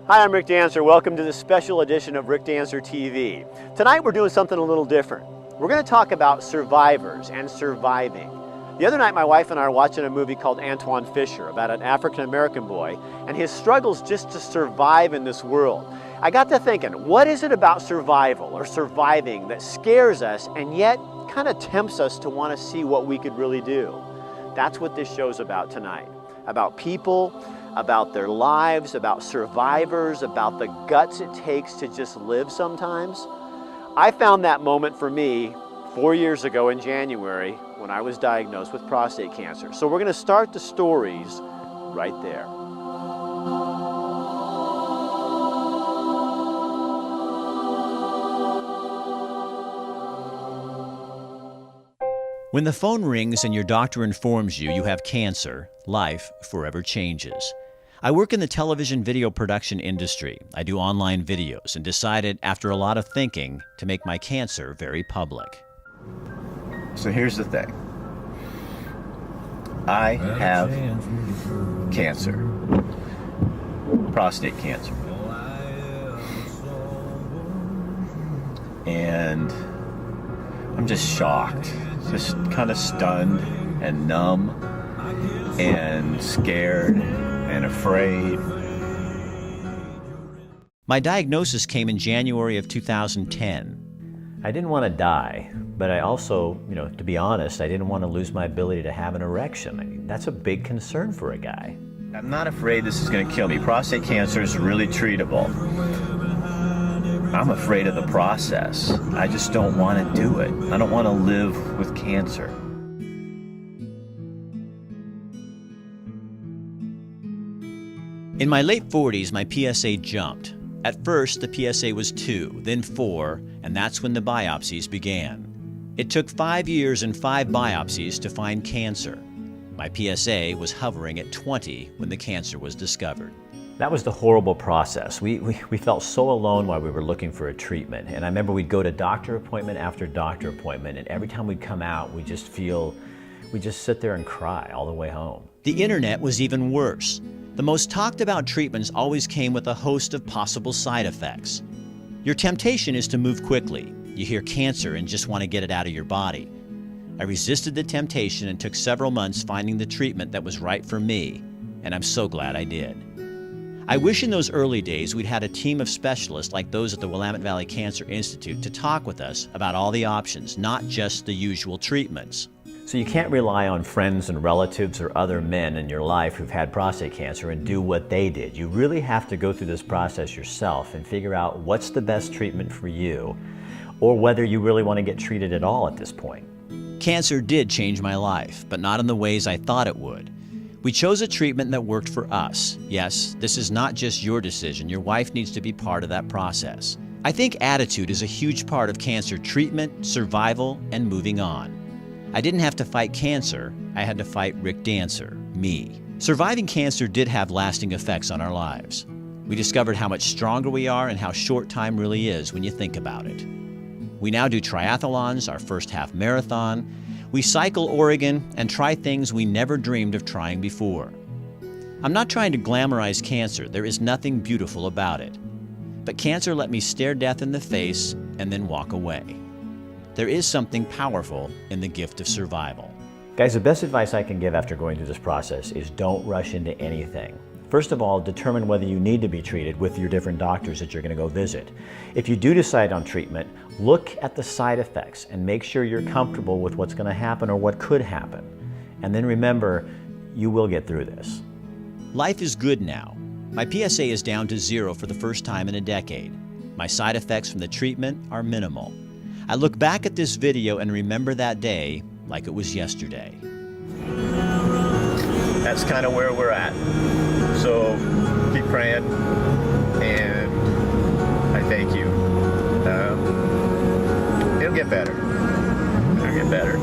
Hi, I'm Rick Dancer. Welcome to this special edition of Rick Dancer TV. Tonight we're doing something a little different. We're going to talk about survivors and surviving. The other night my wife and I were watching a movie called Antoine Fisher about an African-American boy and his struggles just to survive in this world. I got to thinking, what is it about survival or surviving that scares us and yet kind of tempts us to want to see what we could really do? That's what this show's about tonight. About people, about their lives, about survivors, about the guts it takes to just live sometimes. I found that moment for me 4 years ago in January when I was diagnosed with prostate cancer. So we're going to start the stories right there. When the phone rings and your doctor informs you you have cancer, life forever changes. I work in the television video production industry. I do online videos and decided after a lot of thinking to make my cancer very public. So here's the thing. I have cancer, prostate cancer. And I'm just shocked, just kind of stunned and numb and scared and afraid. My diagnosis came in January of 2010. I didn't want to die, but I also, to be honest, I didn't want to lose my ability to have an erection. I mean, that's a big concern for a guy. I'm not afraid this is going to kill me. Prostate cancer is really treatable. I'm afraid of the process. I just don't want to do it. I don't want to live with cancer. In my late 40s, my PSA jumped. At first, the PSA was 2, then 4, and that's when the biopsies began. It took 5 years and 5 biopsies to find cancer. My PSA was hovering at 20 when the cancer was discovered. That was the horrible process. We felt so alone while we were looking for a treatment. And I remember we'd go to doctor appointment after doctor appointment, and every time we'd come out, we just sit there and cry all the way home. The internet was even worse. The most talked about treatments always came with a host of possible side effects. Your temptation is to move quickly. You hear cancer and just want to get it out of your body. I resisted the temptation and took several months finding the treatment that was right for me, and I'm so glad I did. I wish in those early days we'd had a team of specialists like those at the Willamette Valley Cancer Institute to talk with us about all the options, not just the usual treatments. So you can't rely on friends and relatives or other men in your life who've had prostate cancer and do what they did. You really have to go through this process yourself and figure out what's the best treatment for you, or whether you really want to get treated at all at this point. Cancer did change my life, but not in the ways I thought it would. We chose a treatment that worked for us. Yes, this is not just your decision. Your wife needs to be part of that process. I think attitude is a huge part of cancer treatment, survival, and moving on. I didn't have to fight cancer. I had to fight Rick Dancer, me. Surviving cancer did have lasting effects on our lives. We discovered how much stronger we are and how short time really is when you think about it. We now do triathlons, our first half marathon. We cycle Oregon and try things we never dreamed of trying before. I'm not trying to glamorize cancer. There is nothing beautiful about it. But cancer let me stare death in the face and then walk away. There is something powerful in the gift of survival. Guys, the best advice I can give after going through this process is don't rush into anything. First of all, determine whether you need to be treated with your different doctors that you're going to go visit. If you do decide on treatment, look at the side effects and make sure you're comfortable with what's going to happen or what could happen. And then remember, you will get through this. Life is good now. My PSA is down to 0 for the first time in a decade. My side effects from the treatment are minimal. I look back at this video and remember that day like it was yesterday. That's kind of where we're at. So keep praying, and I thank you. It'll get better. It'll get better.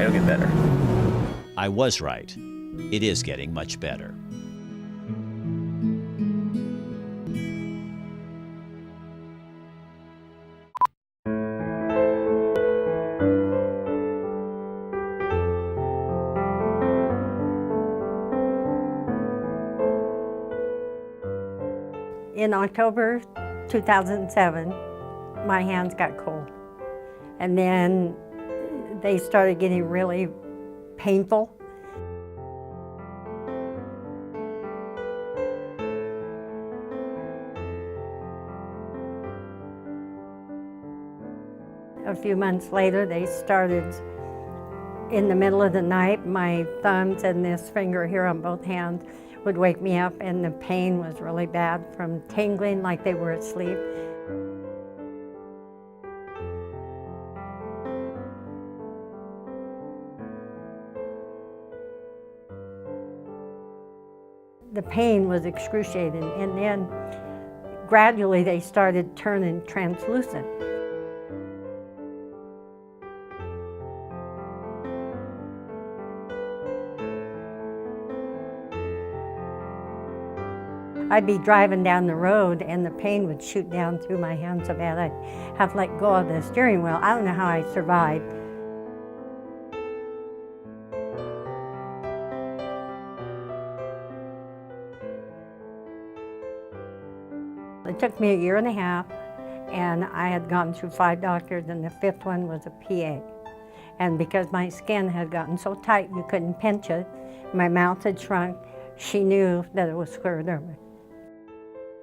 It'll get better. I was right. It is getting much better. In October 2007, my hands got cold. And then they started getting really painful. A few months later, they started in the middle of the night. My thumbs and this finger here on both hands would wake me up, and the pain was really bad from tingling like they were asleep. The pain was excruciating, and then gradually they started turning translucent. I'd be driving down the road and the pain would shoot down through my hands so bad I'd have to let go of the steering wheel. I don't know how I survived. It took me 1.5 years, and I had gone through 5 doctors, and the 5th one was a PA. And because my skin had gotten so tight you couldn't pinch it, my mouth had shrunk, she knew that it was scleroderma.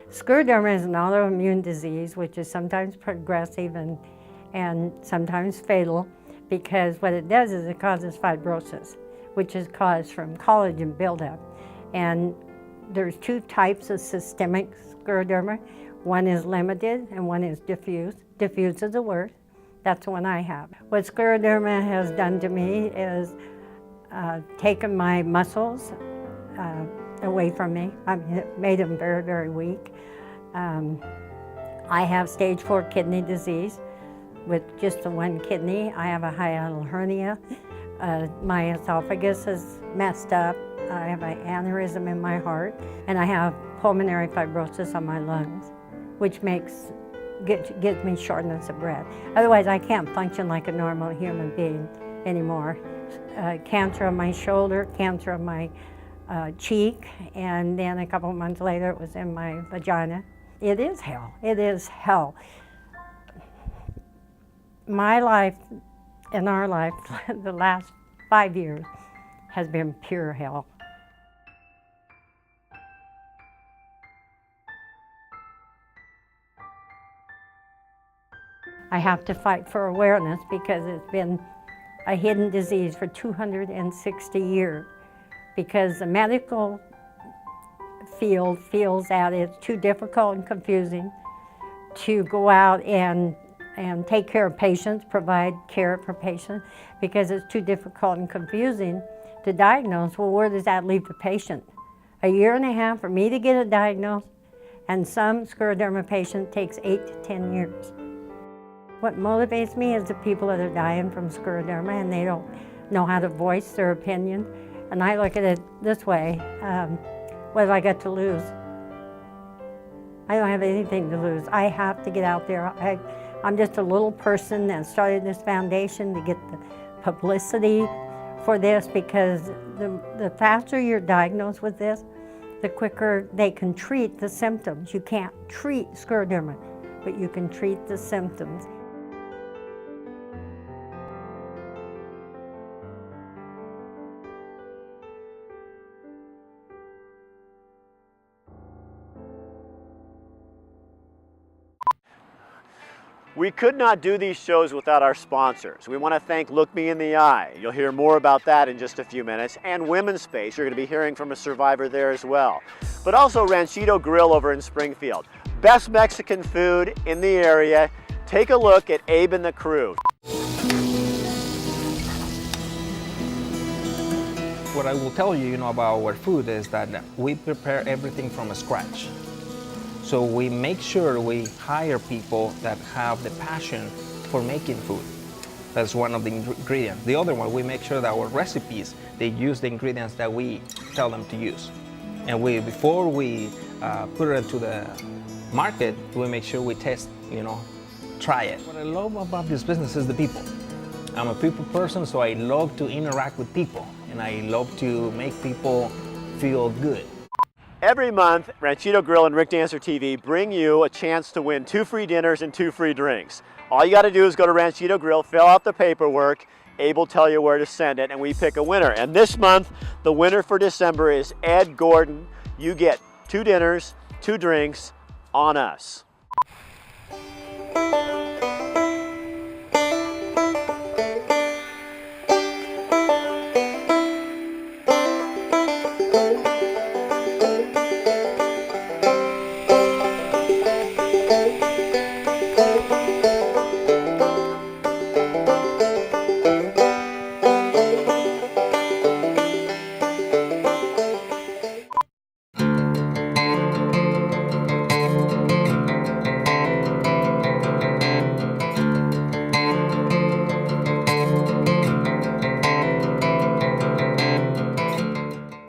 Scleroderma is an autoimmune disease which is sometimes progressive and sometimes fatal, because what it does is it causes fibrosis, which is caused from collagen buildup. And there's 2 types of systemic scleroderma. One is limited and one is diffuse. Diffuse is the worst. That's the one I have. What scleroderma has done to me is taken my muscles away from me. I mean, it made them very, very weak. I have stage 4 kidney disease with just the 1 kidney. I have a hiatal hernia. My esophagus is messed up. I have an aneurysm in my heart, and I have pulmonary fibrosis on my lungs, which gives me shortness of breath. Otherwise, I can't function like a normal human being anymore. Cancer on my shoulder, cancer on my cheek, and then a couple of months later it was in my vagina. It is hell. It is hell. My life and our life, the last 5 years, has been pure hell. I have to fight for awareness because it's been a hidden disease for 260 years. Because the medical field feels that it's too difficult and confusing to go out and take care of patients, provide care for patients, because it's too difficult and confusing to diagnose. Well, where does that leave the patient? 1.5 years for me to get it diagnosed, and some scleroderma patient takes 8 to 10 years. What motivates me is the people that are dying from scleroderma and they don't know how to voice their opinion. And I look at it this way, what have I got to lose? I don't have anything to lose. I have to get out there. I'm just a little person that started this foundation to get the publicity for this, because the faster you're diagnosed with this, the quicker they can treat the symptoms. You can't treat scleroderma, but you can treat the symptoms. We could not do these shows without our sponsors. We want to thank Look Me in the Eye. You'll hear more about that in just a few minutes. And Womenspace, you're going to be hearing from a survivor there as well. But also Ranchito Grill over in Springfield. Best Mexican food in the area. Take a look at Abe and the crew. What I will tell you, about our food is that we prepare everything from scratch. So we make sure we hire people that have the passion for making food. That's one of the ingredients. The other one, we make sure that our recipes, they use the ingredients that we tell them to use. And before we put it into the market, we make sure we test, try it. What I love about this business is the people. I'm a people person, so I love to interact with people, and I love to make people feel good. Every month, Ranchito Grill and Rick Dancer TV bring you a chance to win 2 free dinners and 2 free drinks. All you got to do is go to Ranchito Grill, fill out the paperwork, Abe will tell you where to send it, and we pick a winner. And this month, the winner for December is Ed Gordon. You get 2 dinners, 2 drinks on us.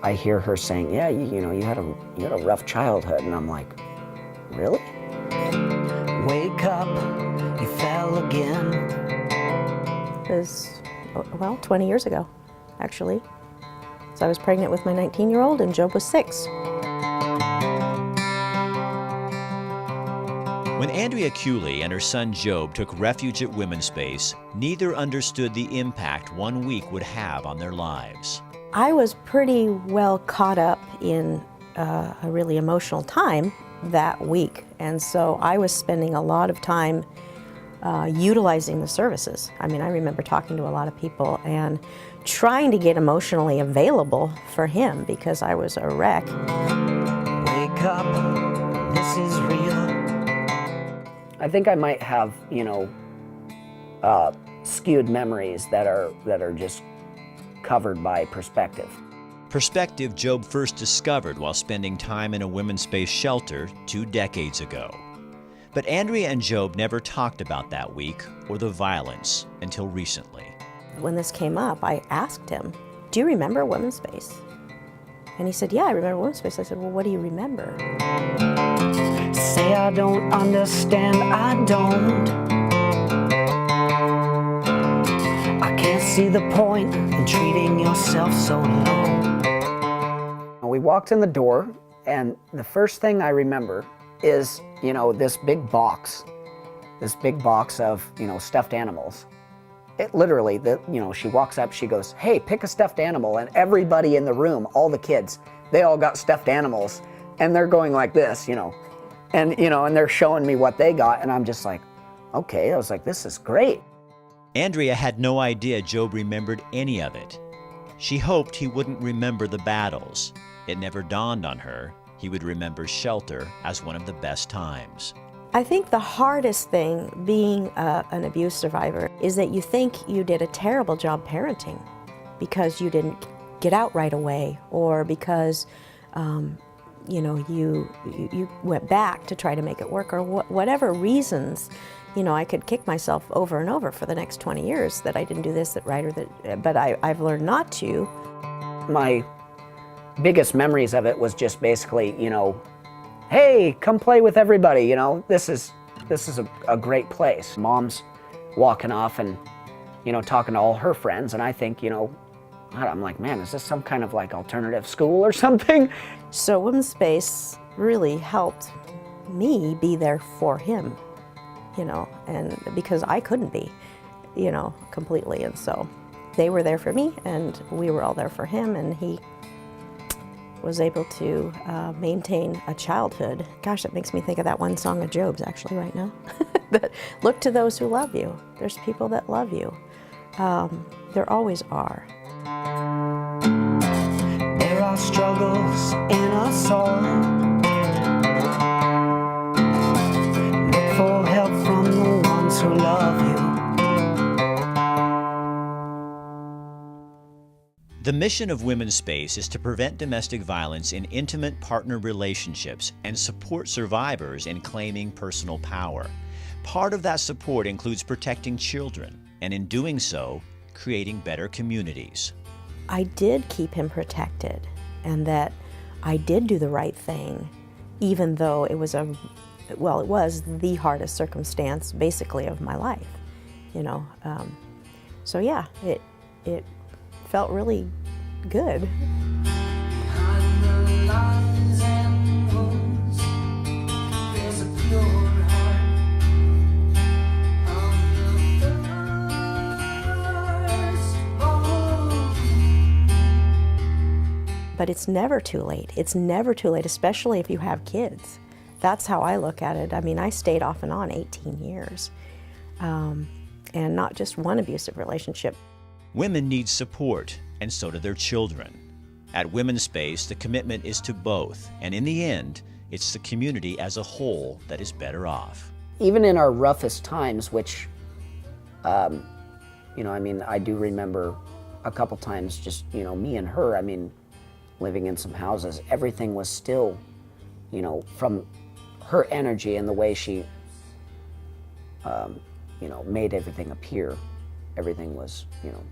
I hear her saying, yeah, you had a rough childhood, and I'm like, really? Wake up, you fell again. It was, well, 20 years ago, actually. So I was pregnant with my 19-year-old and Job was 6. When Andrea Cooley and her son Job took refuge at Womenspace, neither understood the impact 1 week would have on their lives. I was pretty well caught up in a really emotional time that week, and so I was spending a lot of time utilizing the services. I mean, I remember talking to a lot of people and trying to get emotionally available for him because I was a wreck. Wake up, this is real. I think I might have, skewed memories that are just covered by perspective. Perspective Job first discovered while spending time in a Womenspace shelter 2 decades ago. But Andrea and Job never talked about that week or the violence until recently. When this came up, I asked him, do you remember Womenspace? And he said, yeah, I remember Womenspace. I said, well, what do you remember? Say I don't understand, I don't. I can't see the point in treating yourself so low. We walked in the door, and the first thing I remember is, this big box of, stuffed animals. It literally, she walks up, she goes, hey, pick a stuffed animal, and everybody in the room, all the kids, they all got stuffed animals, and they're going like this, and they're showing me what they got, and I'm just like, okay, I was like, this is great. Andrea had no idea Job remembered any of it. She hoped he wouldn't remember the battles. It never dawned on her he would remember shelter as one of the best times. I think the hardest thing being an abuse survivor is that you think you did a terrible job parenting because you didn't get out right away, or because you went back to try to make it work, or whatever reasons. I could kick myself over and over for the next 20 years that I didn't do this right, or that, but I've learned not to. My biggest memories of it was just basically, hey, come play with everybody, this is a great place. Mom's walking off and, talking to all her friends, and I think, I'm like, man, is this some kind of like alternative school or something? So Womenspace really helped me be there for him, and because I couldn't be, completely. And so they were there for me, and we were all there for him, and he was able to maintain a childhood. Gosh, that makes me think of that one song of Job's actually right now. But look to those who love you. There's people that love you. There always are. There are struggles in us all. Look for help from the ones who love you. The mission of Womenspace is to prevent domestic violence in intimate partner relationships and support survivors in claiming personal power. Part of that support includes protecting children, and in doing so, creating better communities. I did keep him protected, and that I did do the right thing, even though it was it was the hardest circumstance, basically, of my life, So yeah, it felt really good. Behind the lines and But it's never too late. It's never too late, especially if you have kids. That's how I look at it. I mean, I stayed off and on 18 years, and not just one abusive relationship. Women need support, and so do their children. At Womenspace, the commitment is to both, and in the end, it's the community as a whole that is better off. Even in our roughest times, which, you know, I mean, I do remember a couple times just, you know, me and her, I mean, living in some houses, everything was still, you know, from her energy and the way she, you know, made everything appear, everything was, you know,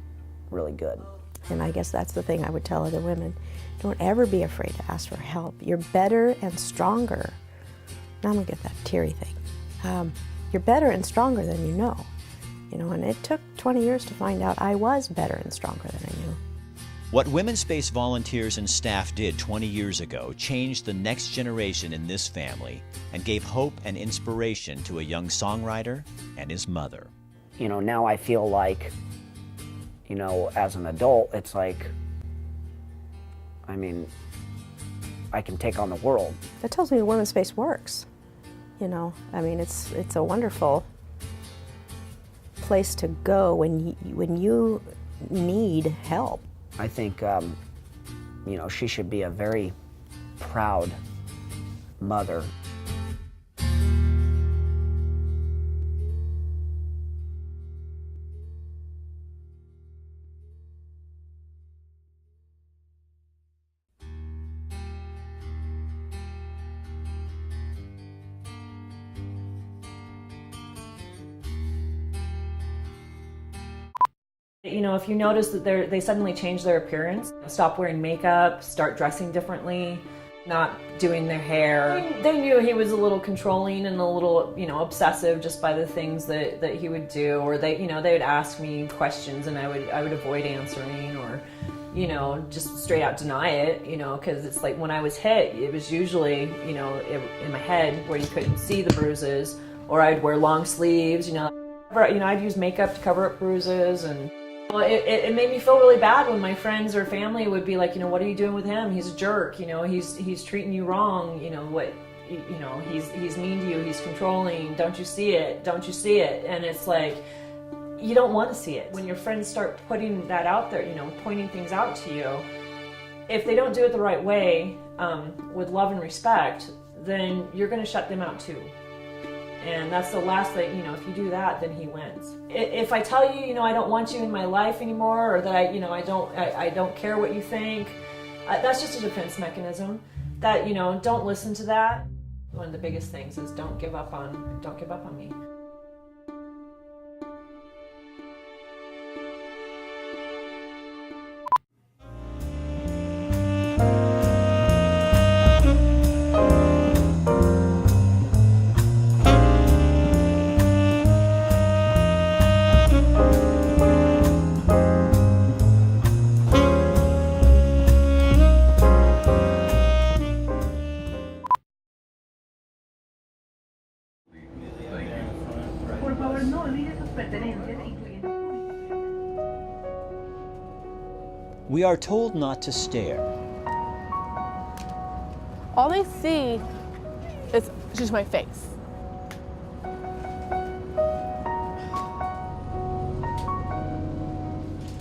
really good. And I guess that's the thing I would tell other women. Don't ever be afraid to ask for help. You're better and stronger. Now I'm gonna get that teary thing. You're better and stronger than you know. You know, and it took 20 years to find out I was better and stronger than I knew. What Womenspace volunteers and staff did 20 years ago changed the next generation in this family and gave hope and inspiration to a young songwriter and his mother. You know, now I feel like, you know, as an adult, it's like, I mean, I can take on the world. That tells me the Womenspace works. You know, I mean, it's a wonderful place to go when you need help. I think, you know, she should be a very proud mother. You know, if you notice that they suddenly change their appearance, stop wearing makeup, start dressing differently, not doing their hair. They knew he was a little controlling and a little, you know, obsessive just by the things that he would do, or they would ask me questions and I would avoid answering, or, you know, just straight out deny it, you know, because it's like when I was hit, it was usually, you know, in my head where you couldn't see the bruises, or I'd wear long sleeves, you know, I'd use makeup to cover up bruises. And well, it made me feel really bad when my friends or family would be like, you know, what are you doing with him? He's a jerk, you know, he's treating you wrong, you know, he's mean to you, he's controlling, don't you see it, don't you see it? And it's like, you don't want to see it. When your friends start putting that out there, you know, pointing things out to you, if they don't do it the right way, with love and respect, then you're going to shut them out too. And that's the last thing, you know, if you do that, then he wins. If I tell you, you know, I don't want you in my life anymore, or that I don't care what you think, that's just a defense mechanism. That, you know, don't listen to that. One of the biggest things is don't give up on me. We are told not to stare. All they see is just my face.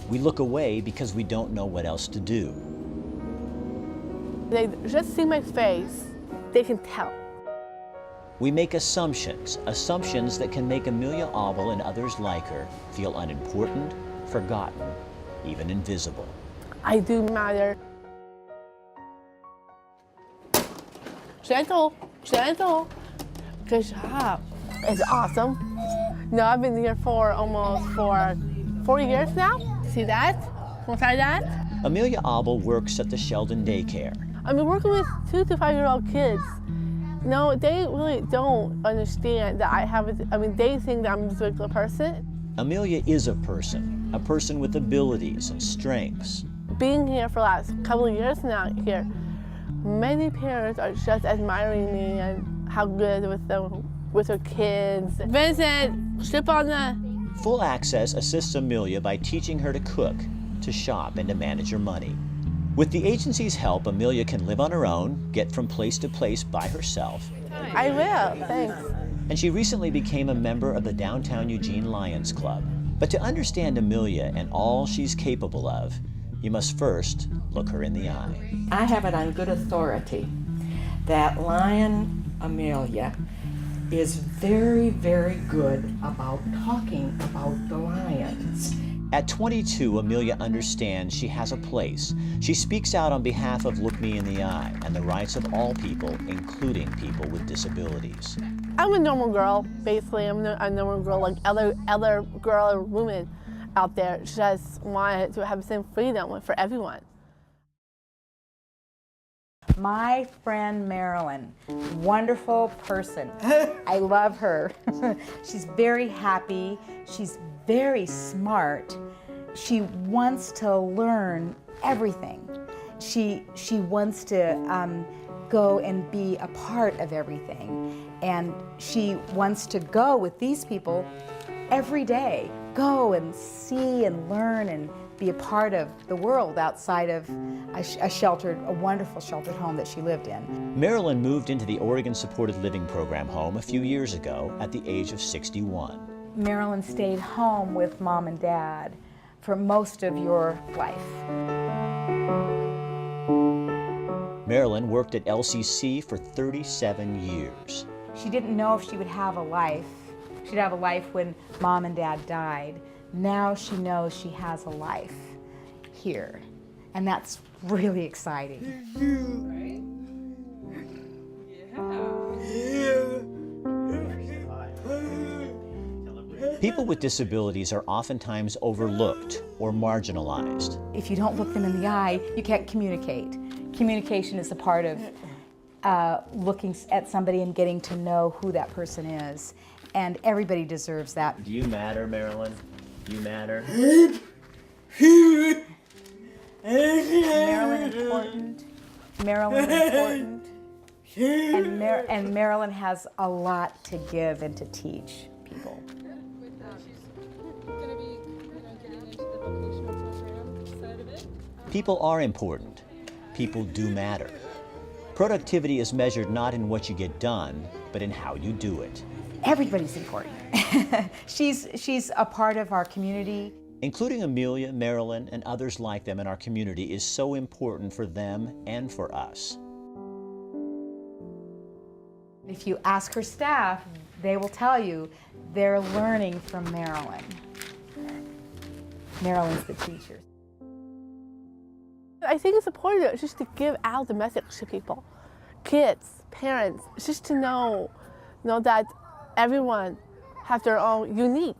We look away because we don't know what else to do. They just see my face, they can tell. We make assumptions that can make Amelia Abel and others like her feel unimportant, forgotten, even invisible. I do matter. Gentle, gentle. Good job. It's awesome. No, I've been here for almost 4 years now. See that? Want to try that? Amelia Abel works at the Sheldon Daycare. I've been working with 2 to 5-year-old kids. No, they really don't understand that they think that I'm just a regular person. Amelia is a person with abilities and strengths. Being here for the last couple of years now here, many parents are just admiring me and how good with their kids. Vincent, strip on the... Full Access assists Amelia by teaching her to cook, to shop, and to manage her money. With the agency's help, Amelia can live on her own, get from place to place by herself. I will, thanks. And she recently became a member of the Downtown Eugene Lions Club. But to understand Amelia and all she's capable of, you must first look her in the eye. I have it on good authority that Lion Amelia is very, very good about talking about the lions. At 22, Amelia understands she has a place. She speaks out on behalf of Look Me in the Eye and the rights of all people, including people with disabilities. I'm a normal girl, basically. I'm a normal girl like other girl or woman out there. Just wanted to have the same freedom for everyone. My friend Marilyn, wonderful person. I love her. She's very happy. She's very smart. She wants to learn everything. She wants to go and be a part of everything. And she wants to go with these people every day. Go and see and learn and be a part of the world outside of a wonderful sheltered home that she lived in. Marilyn moved into the Oregon Supported Living Program home a few years ago at the age of 61. Marilyn stayed home with Mom and Dad for most of your life. Marilyn worked at LCC for 37 years. She didn't know if she would have a life. She'd have a life when Mom and Dad died. Now she knows she has a life here, and that's really exciting. People with disabilities are oftentimes overlooked or marginalized. If you don't look them in the eye, you can't communicate. Communication is a part of looking at somebody and getting to know who that person is, and everybody deserves that. Do you matter, Marilyn? You matter. Marilyn important. Marilyn important. And Marilyn has a lot to give and to teach people. People are important. People do matter. Productivity is measured not in what you get done, but in how you do it. Everybody's important. She's a part of our community. Including Amelia, Marilyn, and others like them in our community is so important for them and for us. If you ask her staff, they will tell you they're learning from Marilyn. Marilyn's the teacher. I think it's important just to give out the message to people, kids, parents, just to know that everyone has their own unique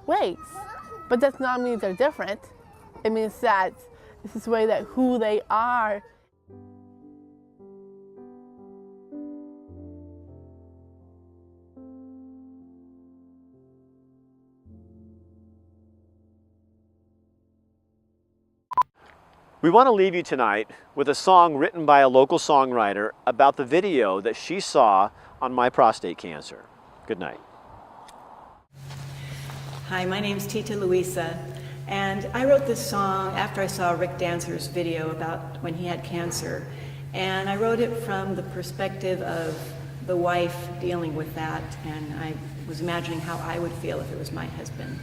ways. But that does not mean they're different. It means that this is the way that who they are. We want to leave you tonight with a song written by a local songwriter about the video that she saw on my prostate cancer. Good night. Hi, my name's Tita Luisa, and I wrote this song after I saw Rick Dancer's video about when he had cancer. And I wrote it from the perspective of the wife dealing with that, and I was imagining how I would feel if it was my husband.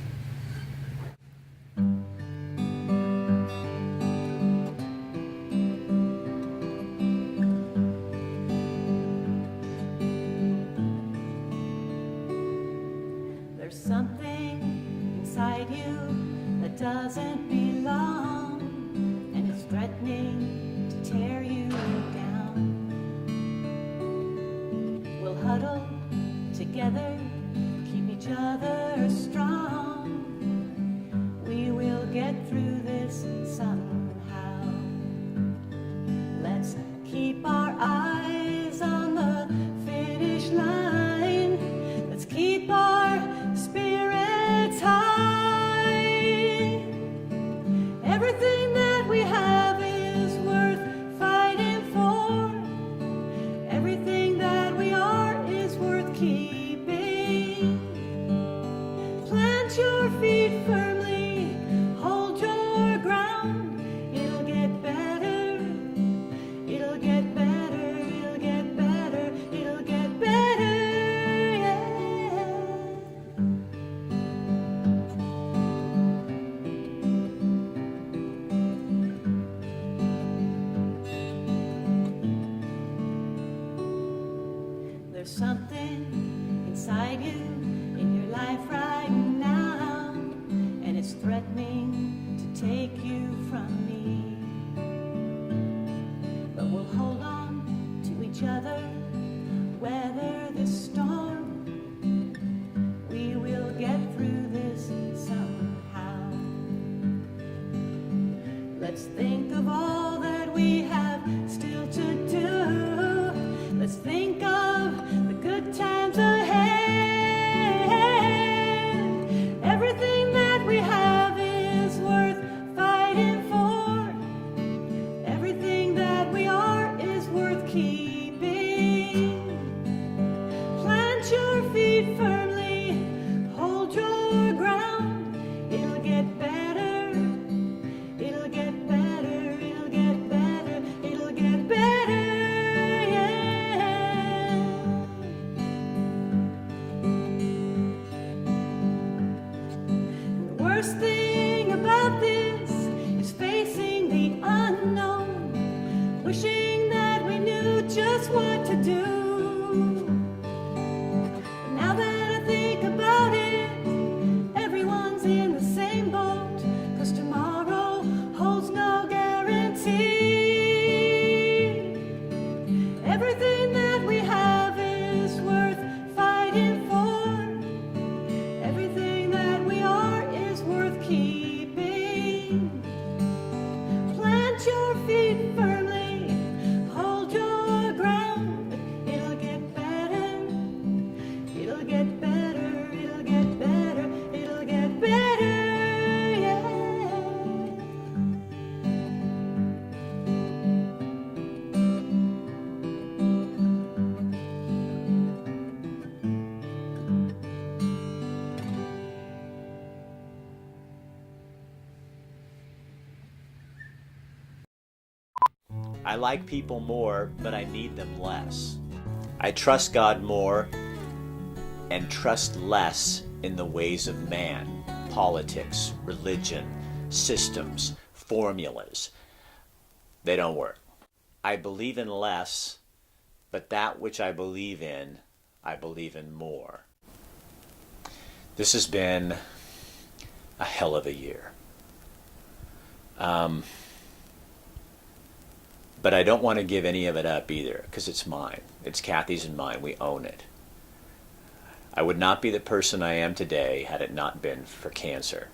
Doesn't belong, and it's threatening to tear you down. We'll huddle together, keep each other strong. We will get through this somehow. Let's keep our eyes on the finish line. Let's keep our spirits high. There's something inside you in your life right now, and it's threatening to take you from me. But we'll hold on to each other, weather the storm. We will get through this somehow. Let's think of all that we have still to do. Let's think of the good times ahead. Everything that we have is worth fighting for. Everything that we are is worth keeping. Plant your feet firmly, hold your ground. It'll get better, it'll get better, it'll get better, it'll get better, yeah. And the worst thing about this is facing the unknown, wishing that we knew just what to do. But now that I think about it, everyone's in the same boat, 'cause tomorrow holds no guarantee. Everything that we have is worth fighting for. Everything that we are is worth keeping. Plant your feet firmly, hold your ground. It'll get better, it'll get better, it'll get better, it'll get better, yeah. I like people more, but I need them less. I trust God more and trust less in the ways of man, politics, religion, systems, formulas. They don't work. I believe in less, but that which I believe in more. This has been a hell of a year. But I don't want to give any of it up either, because it's mine. It's Kathy's and mine. We own it. I would not be the person I am today had it not been for cancer.